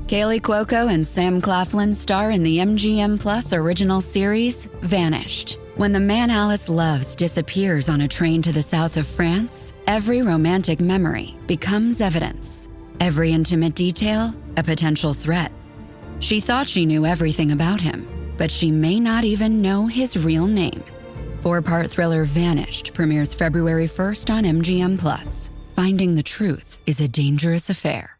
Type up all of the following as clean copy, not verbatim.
Kaylee Cuoco and Sam Claflin star in the MGM Plus original series, Vanished. When the man Alice loves disappears on a train to the south of France, every romantic memory becomes evidence. Every intimate detail, a potential threat. She thought she knew everything about him, but she may not even know his real name. 4-part thriller Vanished premieres February 1st on MGM Plus. Finding the truth is a dangerous affair.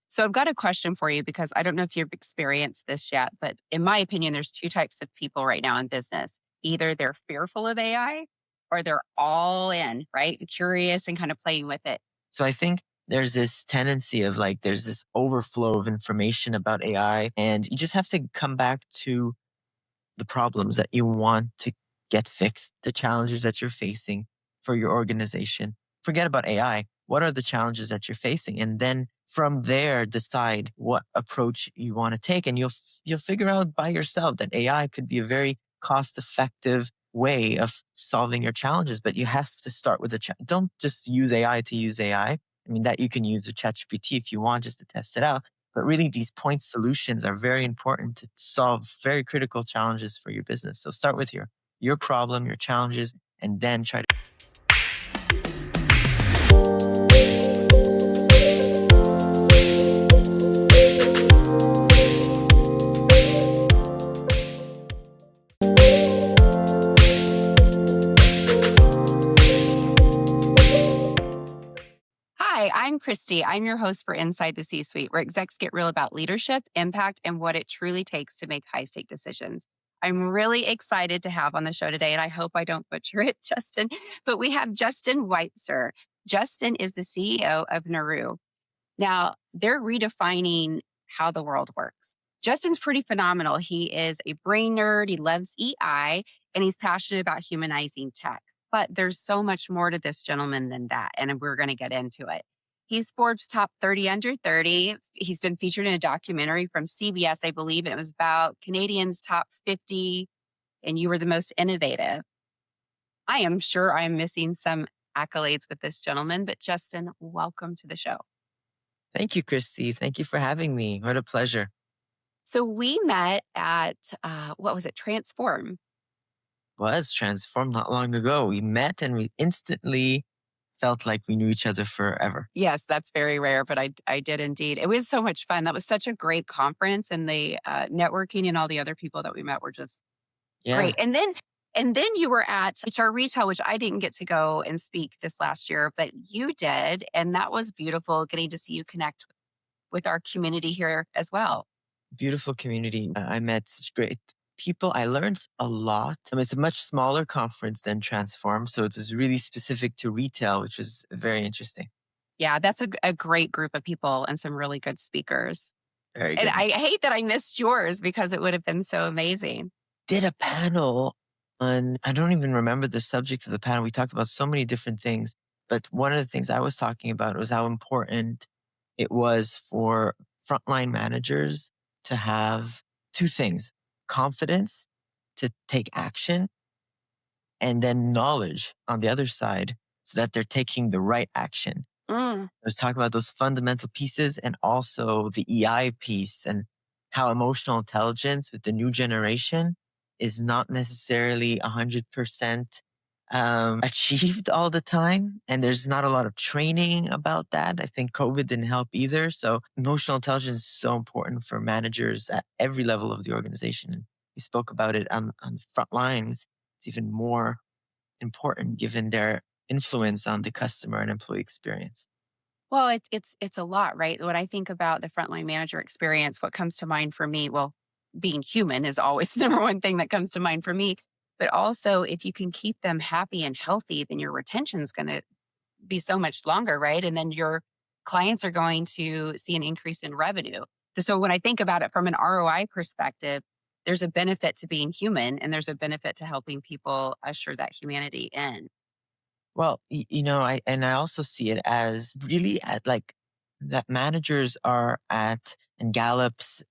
So I've got a question for you because I don't know if you've experienced this yet, but in my opinion, there's two types of people right now in business. Either they're fearful of AI or they're all in, right? Curious and kind of playing with it. So I think there's this tendency of like, there's this overflow of information about AI, and you just have to come back to the problems that you want to get fixed, the challenges that you're facing for your organization. Forget about AI. What are the challenges that you're facing? And then from there, decide what approach you want to take. And you'll figure out by yourself that AI could be a very cost-effective way of solving your challenges. But you have to start with don't just use AI to use AI. I mean, that you can use the ChatGPT if you want just to test it out. But really, these point solutions are very important to solve very critical challenges for your business. So start with your problem, your challenges, and then try to... Hi, I'm Kristy. I'm your host for Inside the C-Suite, where execs get real about leadership, impact, and what it truly takes to make high-stake decisions. I'm really excited to have on the show today, and I hope I don't butcher it, Justin, but we have Justin Weitzer. Justin is the CEO of Neuro. Now, they're redefining how the world works. Justin's pretty phenomenal. He is a brain nerd. He loves EI, and he's passionate about humanizing tech. But there's so much more to this gentleman than that, and we're going to get into it. He's Forbes top 30 under 30. He's been featured in a documentary from CBS, I believe, and it was about Canadians' top 50, and you were the most innovative. I am sure I'm missing some accolades with this gentleman, but Justin, welcome to the show. Thank you, Kristy. Thank you for having me. What a pleasure. So we met at, what was it, Transform. Was Transformed not long ago. We met and we instantly felt like we knew each other forever. Yes, that's very rare, but I did indeed. It was so much fun. That was such a great conference, and the networking and all the other people that we met were just great. And then you were at HR Retail, which I didn't get to go and speak this last year, but you did, and that was beautiful getting to see you connect with our community here as well. Beautiful community. I met such great people. I learned a lot. I mean, it's a much smaller conference than Transform, so it was really specific to retail, which was very interesting. Yeah, that's a great group of people and some really good speakers. Very good. And I hate that I missed yours because it would have been so amazing. Did a panel on, I don't even remember the subject of the panel. We talked about so many different things, but one of the things I was talking about was how important it was for frontline managers to have two things: confidence to take action, and then knowledge on the other side so that they're taking the right action. I was talking about those fundamental pieces and also the EI piece, and how emotional intelligence with the new generation is not necessarily 100% achieved all the time. And there's not a lot of training about that. I think COVID didn't help either. So emotional intelligence is so important for managers at every level of the organization. And we spoke about it on the front lines. It's even more important given their influence on the customer and employee experience. Well, it's a lot, right? When I think about the frontline manager experience, what comes to mind for me, well, being human is always the number one thing that comes to mind for me. But also, if you can keep them happy and healthy, then your retention is going to be so much longer, right? And then your clients are going to see an increase in revenue. So when I think about it from an ROI perspective, there's a benefit to being human, and there's a benefit to helping people usher that humanity in. Well, I also see it as really at like that managers are at, and Gallup's,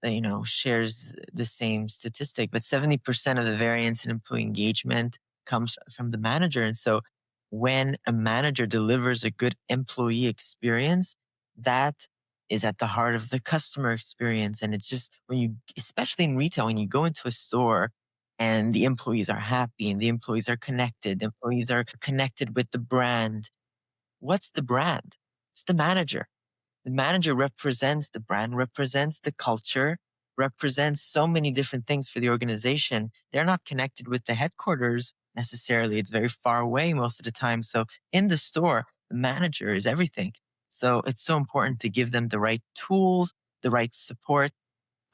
shares the same statistic, but 70% of the variance in employee engagement comes from the manager. And so when a manager delivers a good employee experience, that is at the heart of the customer experience. And it's just when you, especially in retail, when you go into a store and the employees are happy and the employees are connected, the employees are connected with the brand. What's the brand? It's the manager. The manager represents the brand, represents the culture, represents so many different things for the organization. They're not connected with the headquarters necessarily. It's very far away most of the time. So in the store, the manager is everything. So it's so important to give them the right tools, the right support,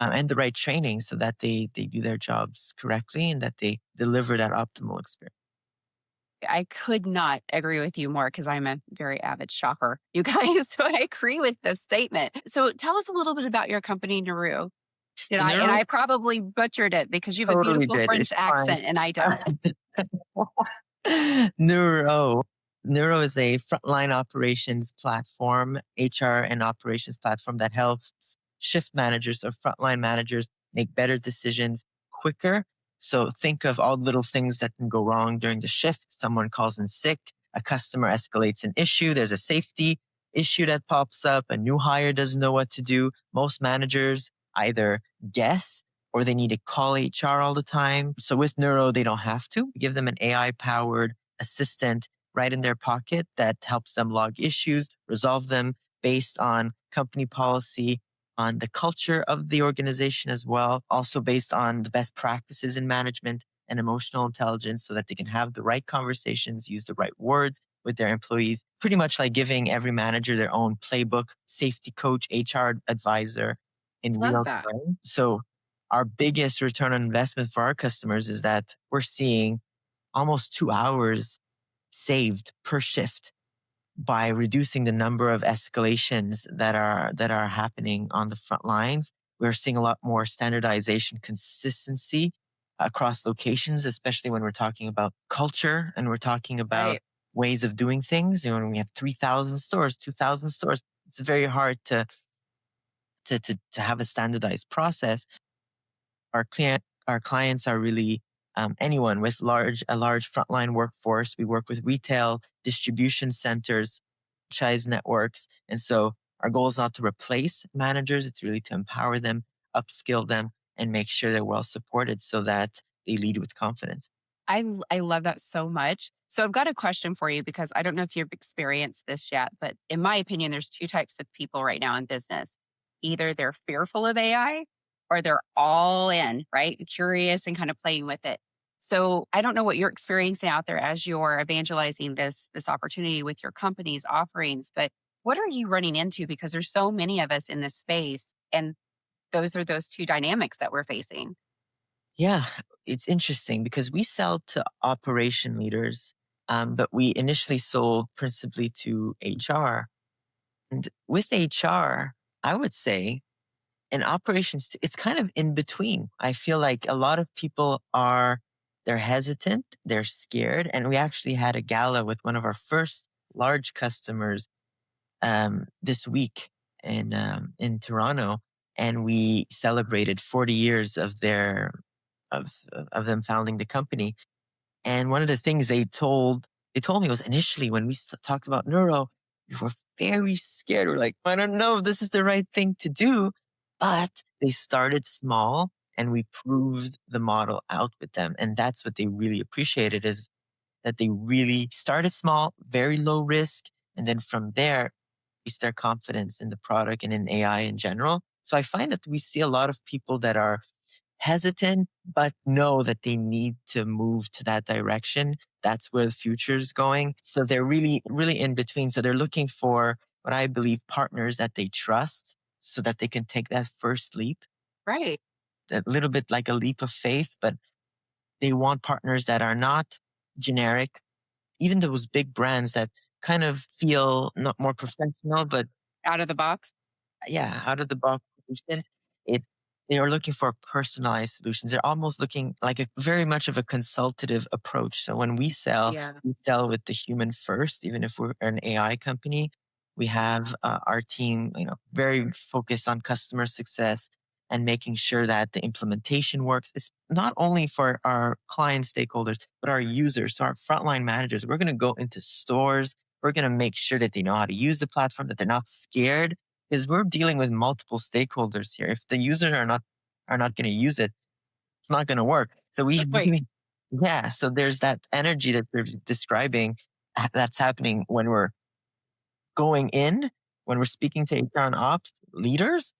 and the right training so that they do their jobs correctly and that they deliver that optimal experience. I could not agree with you more because I'm a very avid shopper, you guys. So I agree with this statement. So tell us a little bit about your company, Neuro. So And Neuro I probably butchered it because you have a totally beautiful did. French It's fine. accent and I don't. Neuro. Neuro is a frontline operations platform, HR and operations platform that helps shift managers or frontline managers make better decisions quicker. So think of all the little things that can go wrong during the shift. Someone calls in sick, a customer escalates an issue, there's a safety issue that pops up, a new hire doesn't know what to do. Most managers either guess or they need to call HR all the time. So with Neuro, they don't have to. We give them an AI powered assistant right in their pocket that helps them log issues, resolve them based on company policy, on the culture of the organization as well, also based on the best practices in management and emotional intelligence so that they can have the right conversations, use the right words with their employees, pretty much like giving every manager their own playbook, safety coach, HR advisor in Love real that. time. So our biggest return on investment for our customers is that we're seeing almost 2 hours saved per shift by reducing the number of escalations that are happening on the front lines. We're seeing a lot more standardization, consistency across locations, especially when we're talking about culture and we're talking about Right. ways of doing things. You know, when we have 3,000 stores, 2,000 stores, it's very hard to have a standardized process. Our clients are really anyone with a large frontline workforce. We work with retail distribution centers, franchise networks, and so our goal is not to replace managers; it's really to empower them, upskill them, and make sure they're well supported so that they lead with confidence. I love that so much. So I've got a question for you because I don't know if you've experienced this yet, but in my opinion, there's two types of people right now in business. Either they're fearful of AI or they're all in, right? Curious and kind of playing with it. So I don't know what you're experiencing out there as you're evangelizing this opportunity with your company's offerings, but what are you running into? Because there's so many of us in this space, and those are those two dynamics that we're facing. Yeah, it's interesting because we sell to operation leaders, but we initially sold principally to HR. And with HR, I would say in operations, it's kind of in between. I feel like a lot of people they're hesitant, they're scared. And we actually had a gala with one of our first large customers this week in Toronto, and we celebrated 40 years of them founding the company. And one of the things they told me was initially when we talked about Neuro, we were very scared. We're like, I don't know if this is the right thing to do. But they started small and we proved the model out with them. And that's what they really appreciated is that they really started small, very low risk. And then from there, increased their confidence in the product and in AI in general. So I find that we see a lot of people that are hesitant, but know that they need to move to that direction. That's where the future is going. So they're really, really in between. So they're looking for what I believe partners that they trust so that they can take that first leap, Right. a little bit like a leap of faith, but they want partners that are not generic, even those big brands that kind of feel not more professional, but Out of the box. yeah, out of the box solutions. It they are looking for personalized solutions. They're almost looking like a very much of a consultative approach. So when Yeah. we sell with the human first, even if we're an AI company. We have our team, very focused on customer success and making sure that the implementation works. It's not only for our client stakeholders, but our users, so our frontline managers. We're going to go into stores. We're going to make sure that they know how to use the platform, that they're not scared because we're dealing with multiple stakeholders here. If the users are not going to use it, it's not going to work. So we Right. really, yeah. So there's that energy that you're describing that's happening when we're going in, when we're speaking to HR and ops leaders,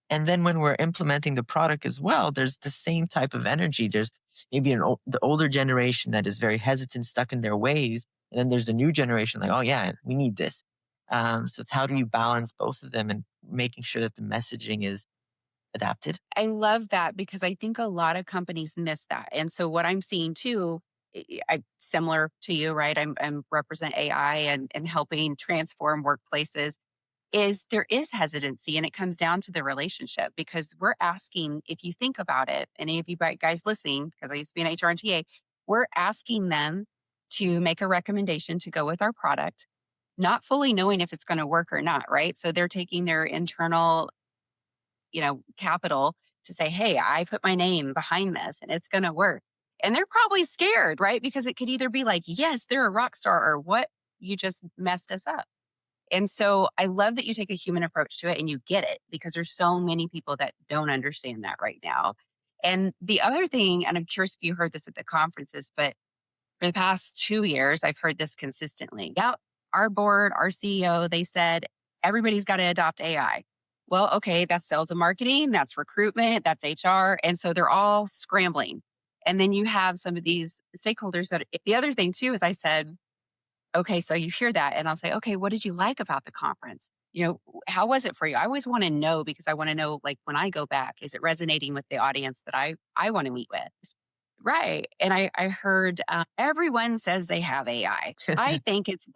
and then when we're implementing the product as well. There's the same type of energy. There's maybe the older generation that is very hesitant, stuck in their ways, and then there's the new generation like, oh yeah, we need this. So it's how do you balance both of them and making sure that the messaging is adapted. I love that because I think a lot of companies miss that. And so what I'm seeing too, I similar to you, right? I'm represent AI and helping transform workplaces is there is hesitancy and it comes down to the relationship because we're asking, if you think about it, any of you guys listening, because I used to be an HR and TA, we're asking them to make a recommendation to go with our product, not fully knowing if it's going to work or not, right? So they're taking their internal, capital to say, hey, I put my name behind this and it's going to work. And they're probably scared, right? Because it could either be like, yes, they're a rock star or what, you just messed us up. And so I love that you take a human approach to it and you get it because there's so many people that don't understand that right now. And the other thing, and I'm curious if you heard this at the conferences, but for the past 2 years, I've heard this consistently. Yeah, our board, our CEO, they said everybody's got to adopt AI. Well, okay, that's sales and marketing, that's recruitment, that's HR. And so they're all scrambling. And then you have some of these stakeholders that the other thing too is I said, okay, so you hear that, and I'll say, okay, what did you like about the conference? How was it for you? I always want to know because I want to know, like, when I go back, is it resonating with the audience that I want to meet with? Right. And I heard everyone says they have AI. I think it's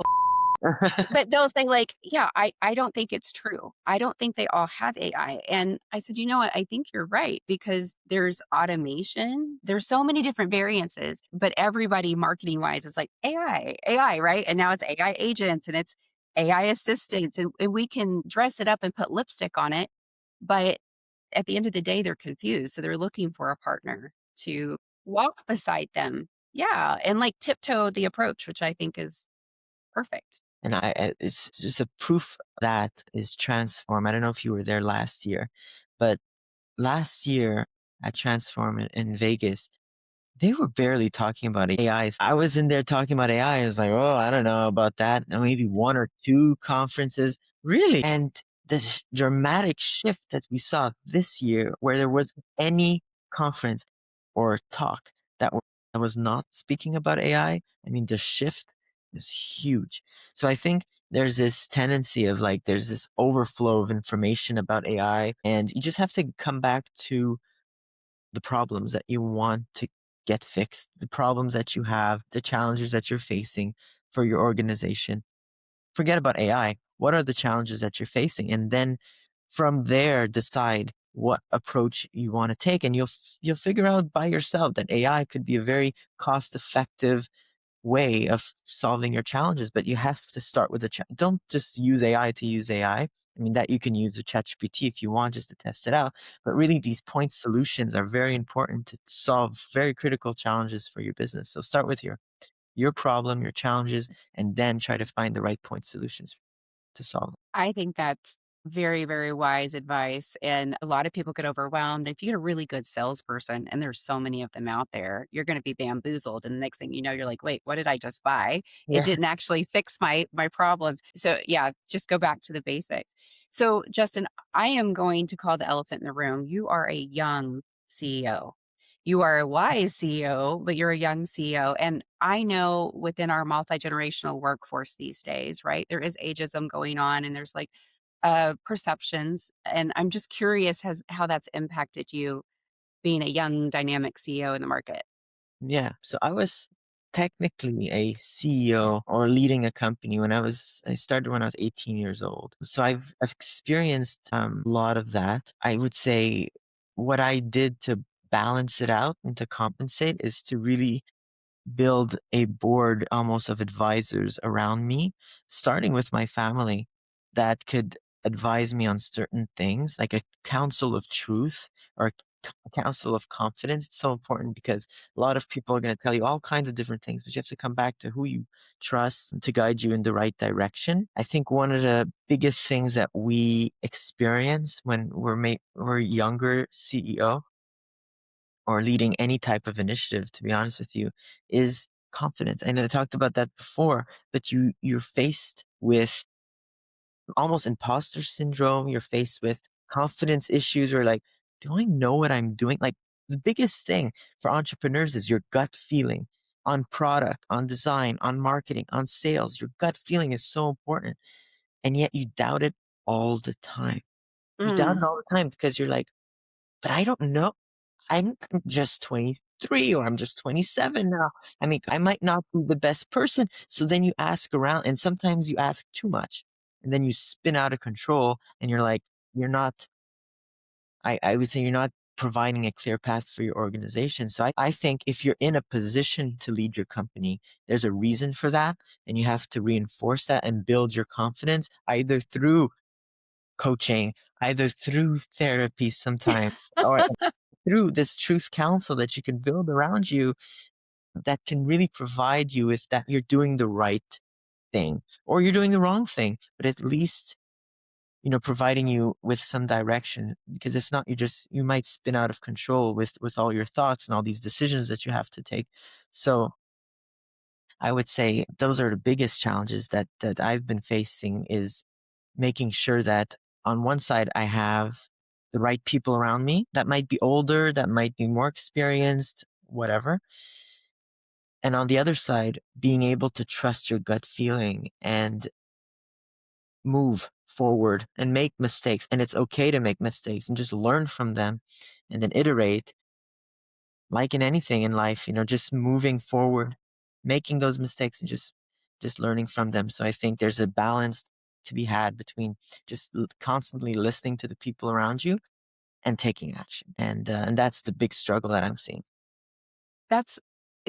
but they'll say like, yeah, I don't think it's true. I don't think they all have AI. And I said, you know what? I think you're right because there's automation. There's so many different variances, but everybody marketing wise is like AI, right? And now it's AI agents and it's AI assistants and we can dress it up and put lipstick on it. But at the end of the day, they're confused. So they're looking for a partner to walk beside them. Yeah. And like tiptoe the approach, which I think is perfect. And it's just a proof that is Transform. I don't know if you were there last year, but last year at Transform in Vegas, they were barely talking about AI. I was in there talking about AI. I was like, oh, I don't know about that. And maybe one or two conferences, really. And the dramatic shift that we saw this year, where there was any conference or talk that was not speaking about AI, I mean, the shift is huge. So I think there's this tendency of like, there's this overflow of information about AI, and you just have to come back to the problems that you want to get fixed, the problems that you have, the challenges that you're facing for your organization. Forget about AI. What are the challenges that you're facing? And then from there, decide what approach you want to take. And you'll figure out by yourself that AI could be a very cost effective way of solving your challenges, but you have to start with don't just use AI to use AI. I mean, that you can use the ChatGPT if you want just to test it out. But really, these point solutions are very important to solve very critical challenges for your business. So start with your problem, your challenges, and then try to find the right point solutions to solve them. I think that's very, very wise advice. And a lot of people get overwhelmed. If you get a really good salesperson, and there's so many of them out there, you're going to be bamboozled. And the next thing you know, you're like, wait, what did I just buy? It Yeah. didn't actually fix my problems. So yeah, just go back to the basics. So Justin, I am going to call the elephant in the room. You are a young CEO. You are a wise CEO, but you're a young CEO. And I know within our multi generational workforce these days, right, there is ageism going on and there's like perceptions. And I'm just curious how that's impacted you being a young, dynamic CEO in the market. Yeah. So I was technically a CEO or leading a company I started when I was 18 years old. So I've experienced a lot of that. I would say what I did to balance it out and to compensate is to really build a board almost of advisors around me, starting with my family that could advise me on certain things, like a council of truth or council of confidence. It's so important because a lot of people are going to tell you all kinds of different things, but you have to come back to who you trust to guide you in the right direction. I think one of the biggest things that we experience when we're younger CEO or leading any type of initiative, to be honest with you, is confidence. And I talked about that before, but you're faced with almost imposter syndrome. You're faced with confidence issues or like, do I know what I'm doing? Like the biggest thing for entrepreneurs is your gut feeling on product, on design, on marketing, on sales. Your gut feeling is so important. And yet you doubt it all the time. You doubt Mm. it all the time because you're like, but I don't know. I'm just 23 or I'm just 27 now. I mean, I might not be the best person. So then you ask around and sometimes you ask too much and then you spin out of control and you're like, you're not, I would say you're not providing a clear path for your organization. So I think if you're in a position to lead your company, there's a reason for that. And you have to reinforce that and build your confidence either through coaching, either through therapy sometimes, or through this truth council that you can build around you that can really provide you with that you're doing the right thing or you're doing the wrong thing, but at least, providing you with some direction. Because if not, you might spin out of control with all your thoughts and all these decisions that you have to take. So I would say those are the biggest challenges that I've been facing is making sure that on one side I have the right people around me that might be older, that might be more experienced, whatever. And on the other side, being able to trust your gut feeling and move forward and make mistakes. And it's okay to make mistakes and just learn from them and then iterate like in anything in life, just moving forward, making those mistakes and just learning from them. So I think there's a balance to be had between just constantly listening to the people around you and taking action. And that's the big struggle that I'm seeing. That's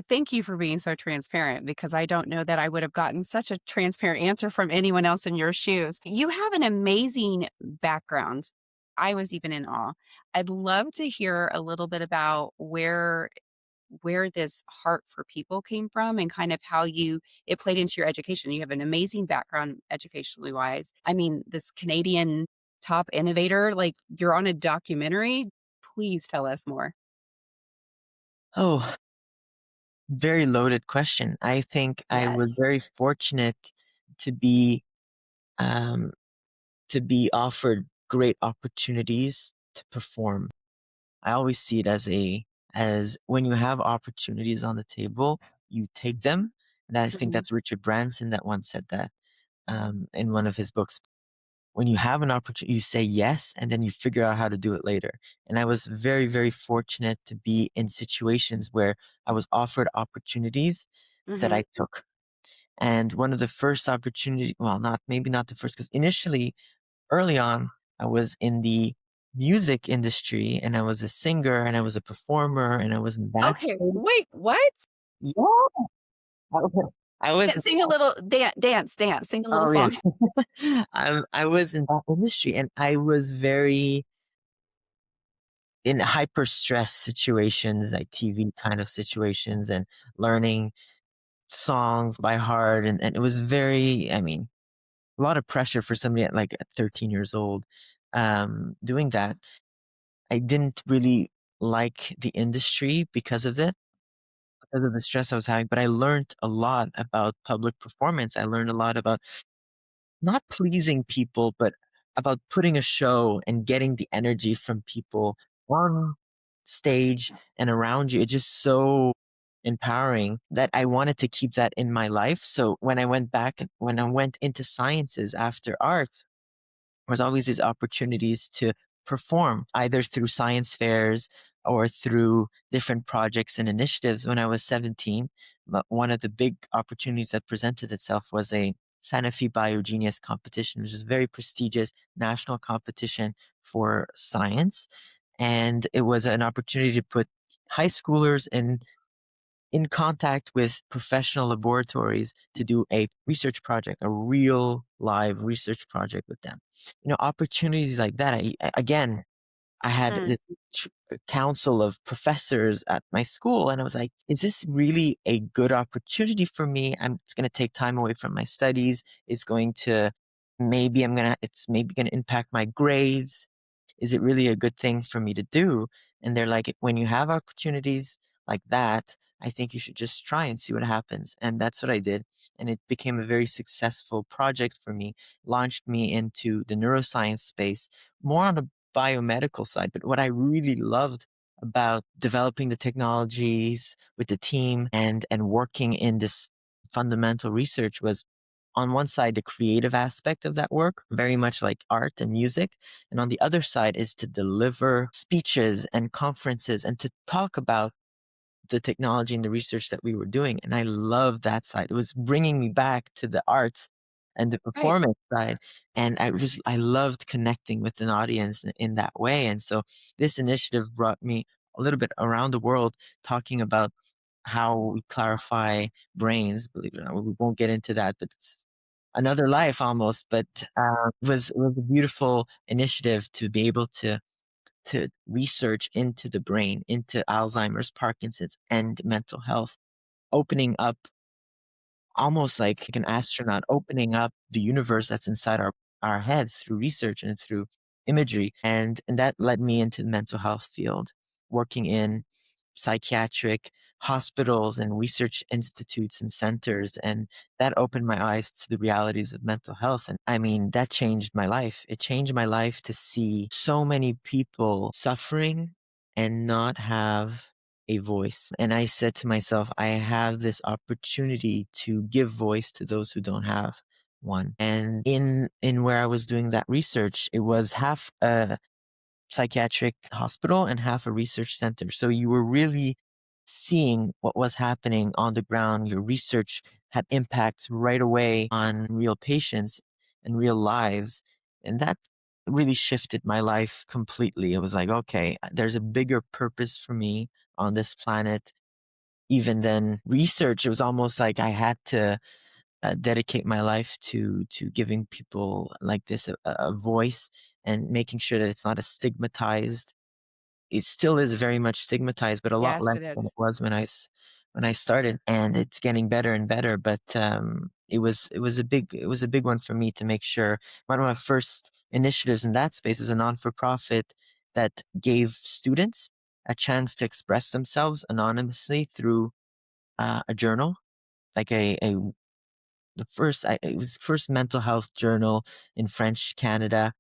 Thank you for being so transparent because I don't know that I would have gotten such a transparent answer from anyone else in your shoes. You have an amazing background. I was even in awe. I'd love to hear a little bit about where this heart for people came from and kind of how it played into your education. You have an amazing background educationally wise. I mean, this Canadian top innovator, like you're on a documentary. Please tell us more. Oh, very loaded question. I think I was Yes. very fortunate to be um, to be offered great opportunities to perform. I always see it as when you have opportunities on the table, you take them. And I think Mhm. that's Richard Branson that once said that in one of his books. When you have an opportunity, you say yes, and then you figure out how to do it later. And I was very, very fortunate to be in situations where I was offered opportunities that Mhm. I took. And one of the first opportunity, well, not maybe not the first, because initially, early on, I was in the music industry and I was a singer and I was a performer and I was in that Okay, stage. wait, what? Yeah, I was. Sing a little dance, sing a little Oh yeah, song. I was in that industry and I was very in hyper stress situations, like TV kind of situations, and learning songs by heart, and it was very, I mean, a lot of pressure for somebody at 13 years old, doing that. I didn't really like the industry because of the stress I was having, but I learned a lot about public performance. I learned a lot about not pleasing people, but about putting a show and getting the energy from people on stage and around you. It's just so empowering that I wanted to keep that in my life. So when I went into sciences after arts, there's always these opportunities to perform either through science fairs or through different projects and initiatives. When I was 17, one of the big opportunities that presented itself was a Sanofi Biogenius competition, which is a very prestigious national competition for science. And it was an opportunity to put high schoolers in contact with professional laboratories to do a research project, a real live research project with them. Opportunities like that, again, I had Mm. this council of professors at my school, and I was like, is this really a good opportunity for me? It's going to take time away from my studies. It's going to, it's maybe going to impact my grades. Is it really a good thing for me to do? And they're like, when you have opportunities like that, I think you should just try and see what happens. And that's what I did. And it became a very successful project for me, launched me into the neuroscience space, more on the biomedical side. But what I really loved about developing the technologies with the team and working in this fundamental research was, on one side, the creative aspect of that work, very much like art and music. And on the other side is to deliver speeches and conferences and to talk about the technology and the research that we were doing. And I loved that side. It was bringing me back to the arts and the Right. performance side. And I loved connecting with an audience in that way. And so this initiative brought me a little bit around the world talking about how we clarify brains. Believe it or not, we won't get into that, but it's another life almost. But it was a beautiful initiative to be able to research into the brain, into Alzheimer's, Parkinson's, and mental health, opening up almost like an astronaut, opening up the universe that's inside our heads through research and through imagery. And that led me into the mental health field, working in psychiatric hospitals and research institutes and centers. And that opened my eyes to the realities of mental health. And I mean, that changed my life. It changed my life to see so many people suffering and not have a voice. And I said to myself, I have this opportunity to give voice to those who don't have one. And in where I was doing that research, it was half a psychiatric hospital and half a research center. So you were really seeing what was happening on the ground. Your research had impacts right away on real patients and real lives. And that really shifted my life completely. It was like, okay, there's a bigger purpose for me on this planet. Even than research, it was almost like I had to dedicate my life to giving people like this a voice and making sure that it's not a stigmatized. It still is very much stigmatized, but a lot Yes, less it than is. it was when I started, and it's getting better and better. But it was a big one for me to make sure. One of my first initiatives in that space is a non-for-profit that gave students a chance to express themselves anonymously through a journal, like a the first it was the first mental health journal in French Canada.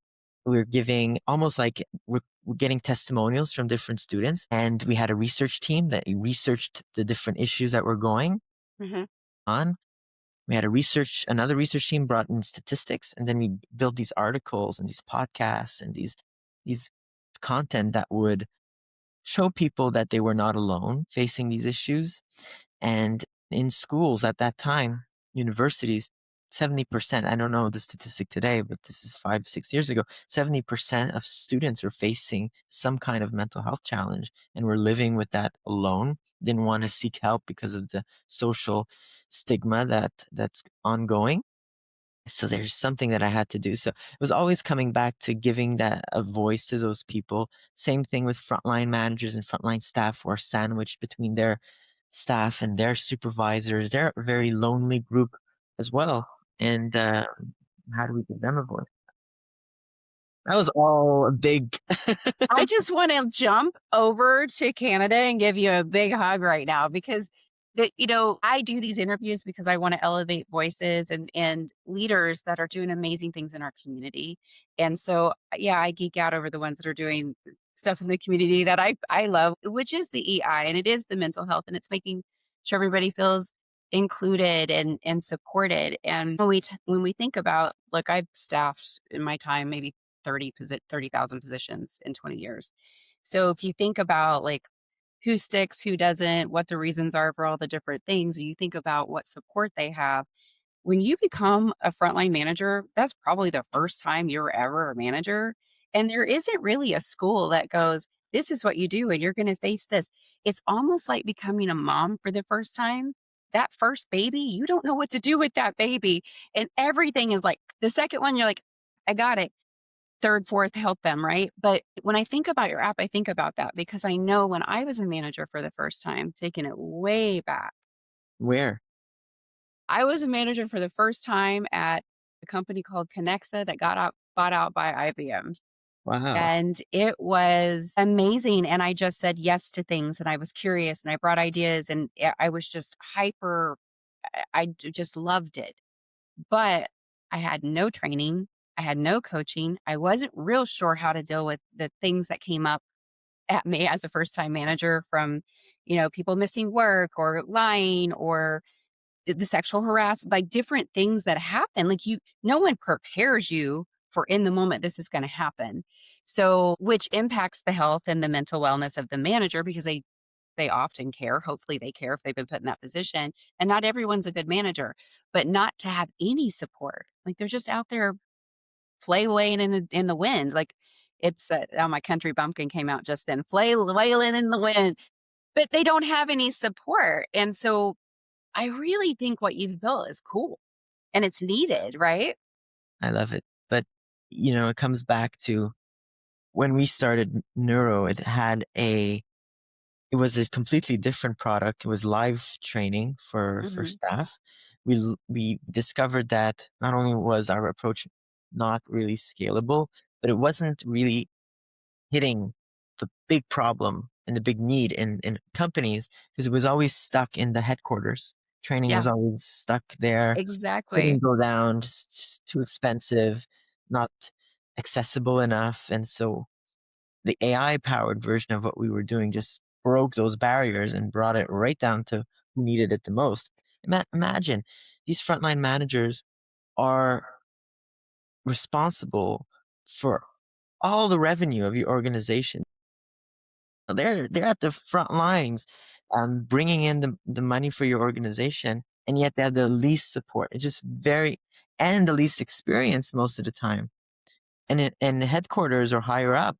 We're giving almost like we're getting testimonials from different students, and we had a research team that researched the different issues that were going Hmm. on. We had another research team brought in statistics, and then we built these articles and these podcasts and these content that would show people that they were not alone facing these issues. And in schools at that time, universities, 70%, I don't know the statistic today, but this is 5, 6 years ago, 70% of students were facing some kind of mental health challenge and were living with that alone, didn't want to seek help because of the social stigma that's ongoing. So there's something that I had to do. So it was always coming back to giving that a voice to those people. Same thing with frontline managers and frontline staff who are sandwiched between their staff and their supervisors. They're a very lonely group as well. And how do we give them a voice? That was all a big. I just want to jump over to Canada and give you a big hug right now because I do these interviews because I want to elevate voices and leaders that are doing amazing things in our community. And so yeah, I geek out over the ones that are doing stuff in the community that I love, which is the EI and it is the mental health and it's making sure everybody feels included and supported. And when we think about, look, I've staffed in my time maybe 30,000 positions in 20 years. So if you think about like who sticks, who doesn't, what the reasons are for all the different things, and you think about what support they have, when you become a frontline manager, that's probably the first time you're ever a manager. And there isn't really a school that goes, this is what you do, and you're going to face this. It's almost like becoming a mom for the first time. That first baby, you don't know what to do with that baby. And everything is like the second one, you're like, I got it. third, fourth, help them, right? But when I think about your app, I think about that because I know when I was a manager for the first time, taking it way back, Where? I was a manager for the first time at a company called Connexa that bought out by IBM. Wow. And it was amazing. And I just said yes to things and I was curious and I brought ideas and I was just hyper. Just loved it. But I had no training. I had no coaching. I wasn't real sure how to deal with the things that came up at me as a first time manager from, people missing work or lying or the sexual harassment, like different things that happen. Like no one prepares you for in the moment this is going to happen. So, which impacts the health and the mental wellness of the manager because they often care. Hopefully they care if they've been put in that position. And not everyone's a good manager, but not to have any support. Like they're just out there flailing in the wind. Like it's my country bumpkin came out just then, flailing in the wind, but they don't have any support. And so I really think what you've built is cool and it's needed, right? I love it. But, it comes back to when we started Neuro, it was a completely different product. It was live training for Mhm. staff. We discovered that not only was our approach not really scalable, but it wasn't really hitting the big problem and the big need in companies because it was always stuck in the headquarters. Training Yeah, was always stuck there, couldn't exactly. go down, just too expensive, not accessible enough. And so the AI powered version of what we were doing just broke those barriers and brought it right down to who needed it the most. Imagine these frontline managers are responsible for all the revenue of your organization. They're at the front lines, bringing in the money for your organization, and yet they have the least support. It's just and the least experience most of the time. And the headquarters or higher up,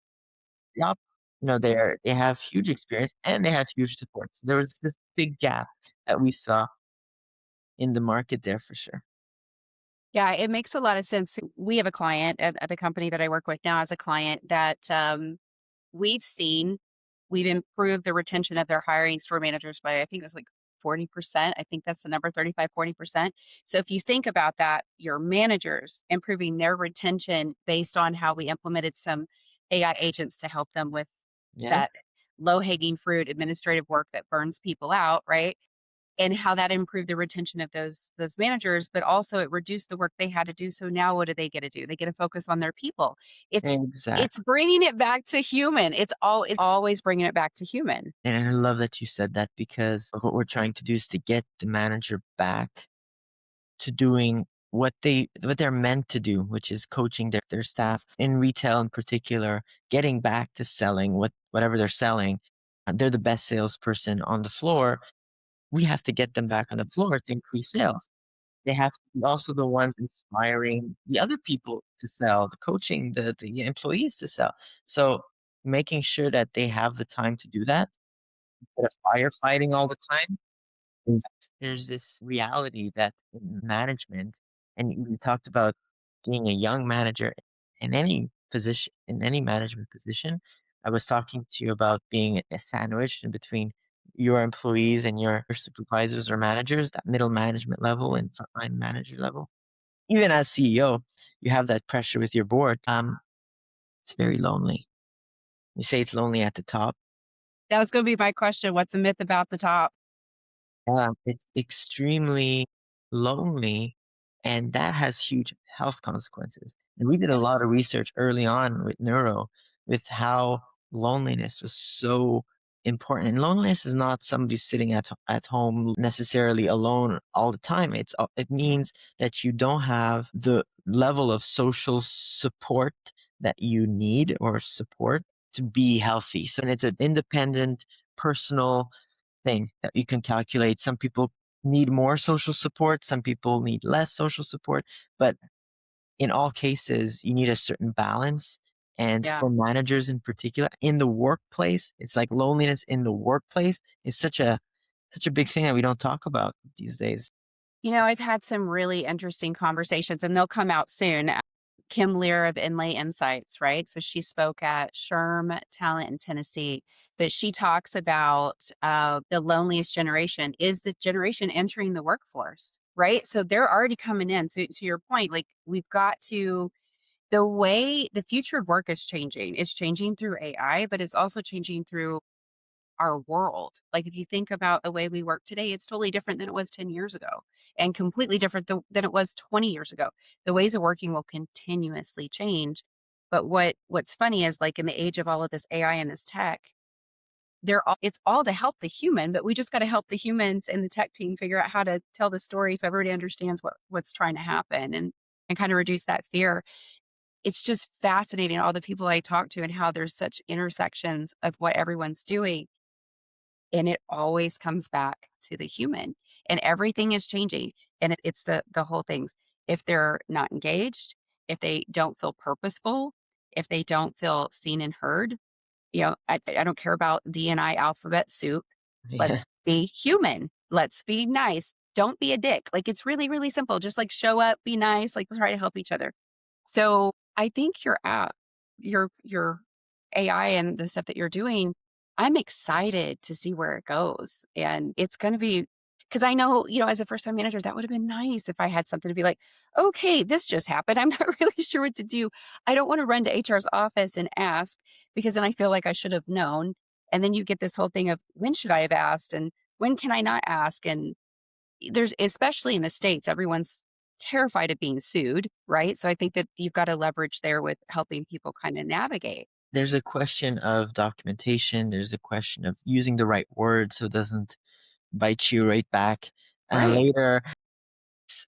yup, they have huge experience and they have huge support. So there was this big gap that we saw in the market there for sure. Yeah, it makes a lot of sense. We have a client at the company that I work with now as a client that we've seen we've improved the retention of their hiring store managers by, I think it was like 40%. I think that's the number, 35, 40%. So if you think about that, your managers improving their retention based on how we implemented some AI agents to help them with Yeah, that low hanging fruit administrative work that burns people out, right? And how that improved the retention of those managers, but also it reduced the work they had to do. So now what do they get to do? They get to focus on their people. It's exactly. bringing it back to human. It's always bringing it back to human. And I love that you said that because what we're trying to do is to get the manager back to doing what they're meant to do, which is coaching their staff in retail in particular, getting back to selling whatever they're selling. They're the best salesperson on the floor. We have to get them back on the floor to increase sales. They have to be also the ones inspiring the other people to sell, the coaching the employees to sell. So making sure that they have the time to do that instead of firefighting all the time is there's this reality that in management, and you talked about being a young manager in any position, in any management position. I was talking to you about being a sandwich in between your employees and your supervisors or managers, that middle management level and frontline manager level. Even as CEO, you have that pressure with your board. It's very lonely. You say it's lonely at the top. That was going to be my question. What's a myth about the top? It's extremely lonely, and that has huge health consequences. And we did a lot Yes. of research early on with Neuro with how loneliness was so important. And loneliness is not somebody sitting at home necessarily alone all the time. It means that you don't have the level of social support that you need or support to be healthy. So, and it's an independent, personal thing that you can calculate. Some people need more social support, some people need less social support, but in all cases, you need a certain balance. And Yeah. for managers in particular, in the workplace, it's like loneliness in the workplace is such a big thing that we don't talk about these days. I've had some really interesting conversations and they'll come out soon. Kim Lear of Inlay Insights, right? So she spoke at SHRM Talent in Tennessee, but she talks about the loneliest generation is the generation entering the workforce, right? So they're already coming in. So to your point, like we've got to, the way the future of work is changing, it's changing through AI, but it's also changing through our world. Like if you think about the way we work today, it's totally different than it was 10 years ago and completely different than it was 20 years ago. The ways of working will continuously change. But what's funny is like in the age of all of this AI and this tech, it's all to help the human, but we just got to help the humans and the tech team figure out how to tell the story so everybody understands what's trying to happen and kind of reduce that fear. It's just fascinating all the people I talk to and how there's such intersections of what everyone's doing, and it always comes back to the human, and everything is changing, and it's the whole things. If they're not engaged, if they don't feel purposeful, if they don't feel seen and heard, I don't care about D&I alphabet soup. Yeah. Let's be human. Let's be nice. Don't be a dick. Like, it's really, really simple. Just, like, show up, be nice, like, try to help each other. So, I think your app, your AI and the stuff that you're doing, I'm excited to see where it goes, and it's gonna be, because I know, as a first-time manager, that would have been nice if I had something to be like, "Okay, this just happened. I'm not really sure what to do." I don't wanna run to HR's office and ask, because then I feel like I should have known, and then you get this whole thing of, "When should I have asked, and when can I not ask?" And there's, especially in the States, everyone's terrified of being sued, right? So I think that you've got to leverage there with helping people kind of navigate. There's a question of documentation. There's a question of using the right word so it doesn't bite you right back Right. later.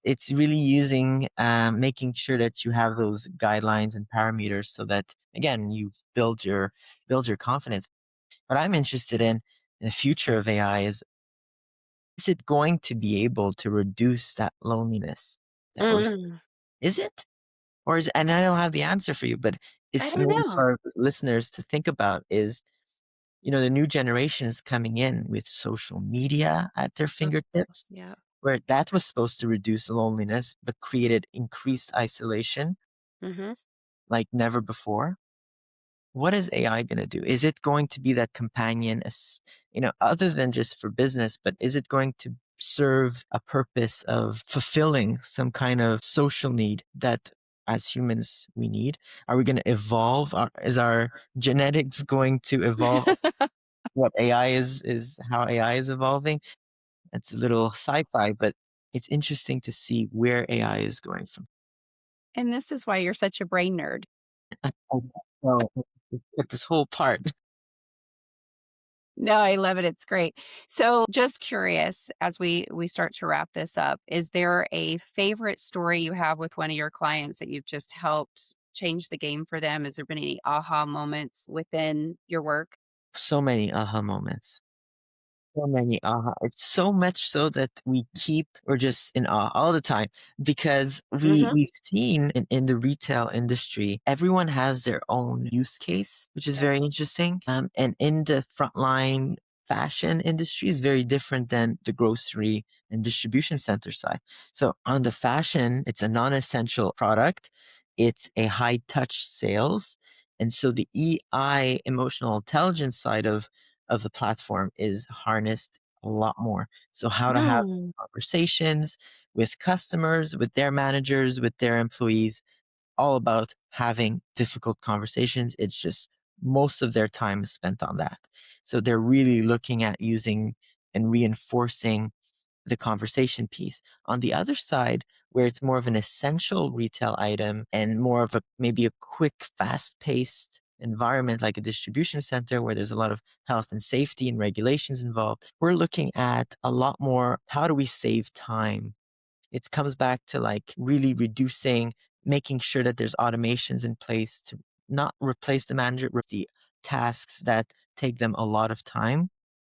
It's really using, making sure that you have those guidelines and parameters so that again you build your confidence. What I'm interested in the future of AI is it going to be able to reduce that loneliness that Mm, is it? Or is and I don't have the answer for you, but I it's don't maybe know. for our listeners to think about is, the new generation is coming in with social media at their Oh, fingertips, yeah. where that was supposed to reduce loneliness, but created increased isolation Hmm. like never before. What is AI going to do? Is it going to be that companion, other than just for business, but is it going to serve a purpose of fulfilling some kind of social need that as humans we need? Are we going to evolve? Is our genetics going to evolve what AI is how AI is evolving? It's a little sci-fi, but it's interesting to see where AI is going from. And this is why you're such a brain nerd. So, with this whole part. No, I love it. It's great. So, just curious, as we start to wrap this up, is there a favorite story you have with one of your clients that you've just helped change the game for them? Has there been any aha moments within your work? So many aha moments. So many aha. It's so much so that we're just in awe all the time because Hmm. we've seen in the retail industry, everyone has their own use case, which is very interesting. And in the frontline fashion industry is very different than the grocery and distribution center side. So on the fashion, it's a non-essential product. It's a high touch sales. And so the EI emotional intelligence side of the platform is harnessed a lot more. So how to have Mm. conversations with customers, with their managers, with their employees, all about having difficult conversations. It's just most of their time is spent on that. So they're really looking at using and reinforcing the conversation piece. On the other side, where it's more of an essential retail item and more of a maybe a quick, fast-paced environment like a distribution center where there's a lot of health and safety and regulations involved, we're looking at a lot more how do we save time? It comes back to like really reducing, making sure that there's automations in place to not replace the manager with the tasks that take them a lot of time,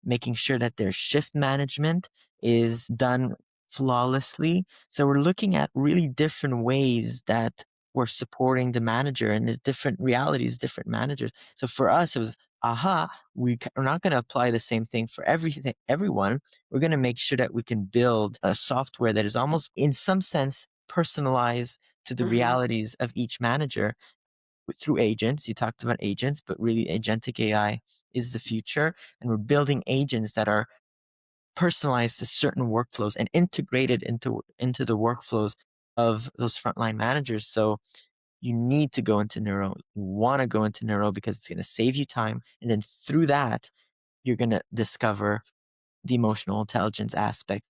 making sure that their shift management is done flawlessly. So we're looking at really different ways that we're supporting the manager and the different realities, different managers. So for us, it was, aha, we're not going to apply the same thing for everyone. We're going to make sure that we can build a software that is almost in some sense personalized to the realities of each manager through agents. You talked about agents, but really agentic AI is the future. And we're building agents that are personalized to certain workflows and integrated into the workflows of those frontline managers. So you need to go into Neuro. You want to go into Neuro because it's going to save you time. And then through that, you're going to discover the emotional intelligence aspect.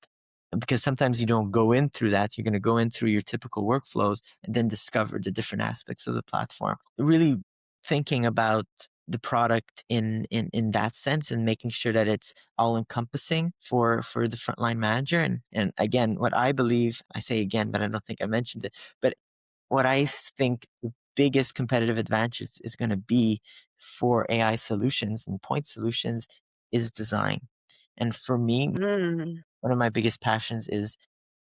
Because sometimes you don't go in through that. You're going to go in through your typical workflows and then discover the different aspects of the platform. Really thinking about the product in that sense and making sure that it's all encompassing for the frontline manager. And again, what I believe, I say again, but I don't think I mentioned it, but what I think the biggest competitive advantage is going to be for AI solutions and point solutions is design. And for me, one of my biggest passions is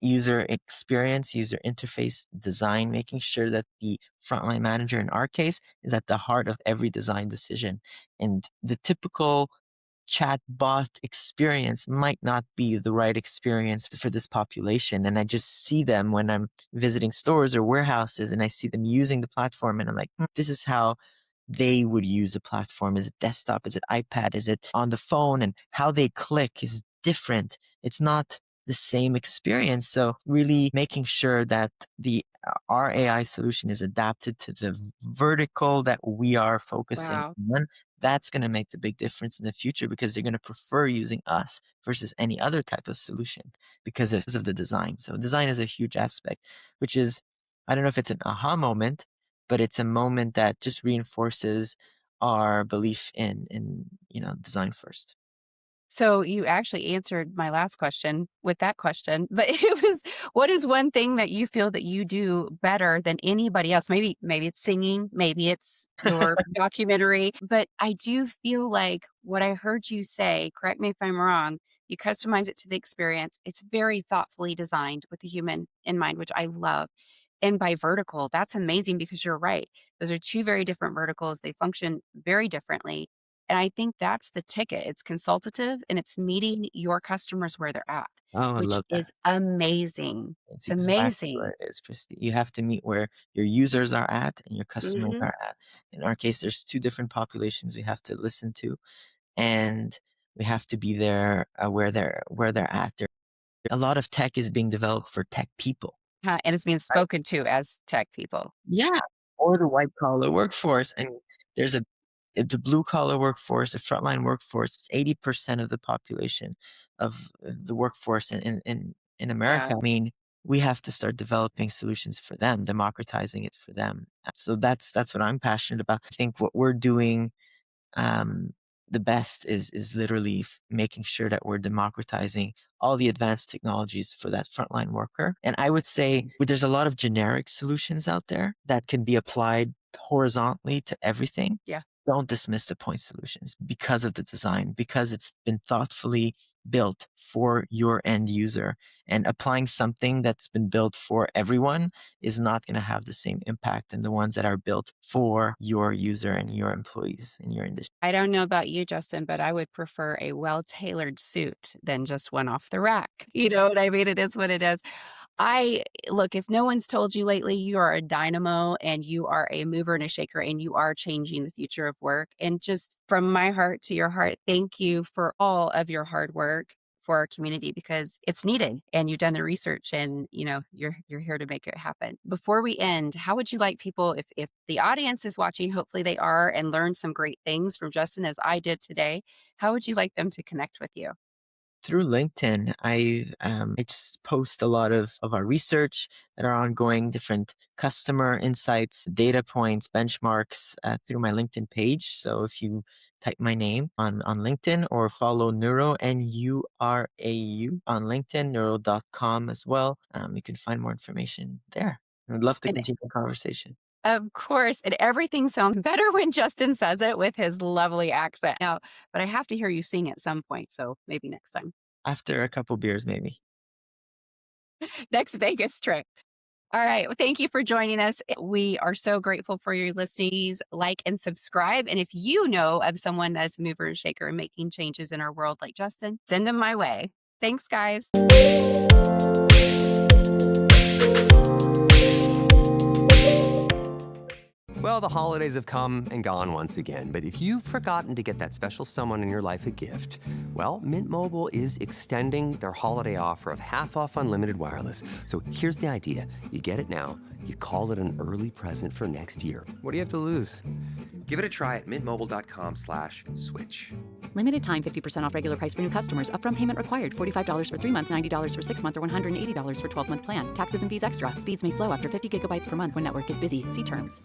user experience, user interface design, making sure that the frontline manager in our case is at the heart of every design decision. And the typical chatbot experience might not be the right experience for this population. And I just see them when I'm visiting stores or warehouses and I see them using the platform and I'm like, this is how they would use a platform. Is it desktop? Is it iPad? Is it on the phone? And how they click is different. It's not the same experience. So really making sure that our AI solution is adapted to the vertical that we are focusing on. That's going to make the big difference in the future because they're going to prefer using us versus any other type of solution because of the design. So design is a huge aspect, which is, I don't know if it's an aha moment, but it's a moment that just reinforces our belief in design first. So you actually answered my last question with that question, but it was, what is one thing that you feel that you do better than anybody else? Maybe it's singing, maybe it's your documentary, but I do feel like what I heard you say, correct me if I'm wrong, you customize it to the experience. It's very thoughtfully designed with the human in mind, which I love. And by vertical, that's amazing because you're right. Those are two very different verticals. They function very differently. And I think that's the ticket. It's consultative and it's meeting your customers where they're at, Oh, I which love that. is amazing. It's It's exactly amazing. what it is, Kristy. You have to meet where your users are at and your customers Hmm. are at. In our case, there's two different populations we have to listen to, and we have to be there where they're at. A lot of tech is being developed for tech people. And it's being Right? spoken to as tech people. Yeah, or the white collar workforce, and there's the blue collar workforce, the frontline workforce. It's 80% of the population of the workforce in Yeah. America. I mean, we have to start developing solutions for them, democratizing it for them. So that's what I'm passionate about. I think what we're doing um, the best is literally making sure that we're democratizing all the advanced technologies for that frontline worker. And I would say there's a lot of generic solutions out there that can be applied horizontally to everything. Yeah. Don't dismiss the point solutions because of the design, because it's been thoughtfully built for your end user. And applying something that's been built for everyone is not going to have the same impact than the ones that are built for your user and your employees in your industry. I don't know about you, Justin, but I would prefer a well-tailored suit than just one off the rack. You know what I mean? It is what it is. I look, if no one's told you lately, you are a dynamo and you are a mover and a shaker and you are changing the future of work. And just from my heart to your heart, thank you for all of your hard work for our community because it's needed and you've done the research and you're here to make it happen. Before we end, how would you like people, if the audience is watching, hopefully they are and learn some great things from Justin as I did today, how would you like them to connect with you? Through LinkedIn, I just post a lot of our research that are ongoing, different customer insights, data points, benchmarks through my LinkedIn page. So if you type my name on LinkedIn or follow Neuro, N-U-R-A-U on LinkedIn, neuro.com as well, you can find more information there. I'd love to And continue the conversation. of course, and everything sounds better when Justin says it with his lovely accent. Now, but I have to hear you sing at some point, so maybe next time. After a couple beers, maybe. Next Vegas trip. All right. Well, thank you for joining us. We are so grateful for your listening. Please like and subscribe. And if you know of someone that's a mover and shaker and making changes in our world like Justin, send them my way. Thanks, guys. Well, the holidays have come and gone once again, but if you've forgotten to get that special someone in your life a gift, well, Mint Mobile is extending their holiday offer of half off unlimited wireless. So here's the idea. You get it now, you call it an early present for next year. What do you have to lose? Give it a try at mintmobile.com/switch. Limited time, 50% off regular price for new customers. Upfront payment required. $45 for 3 months, $90 for 6 months, or $180 for 12-month plan. Taxes and fees extra. Speeds may slow after 50 gigabytes per month when network is busy. See terms.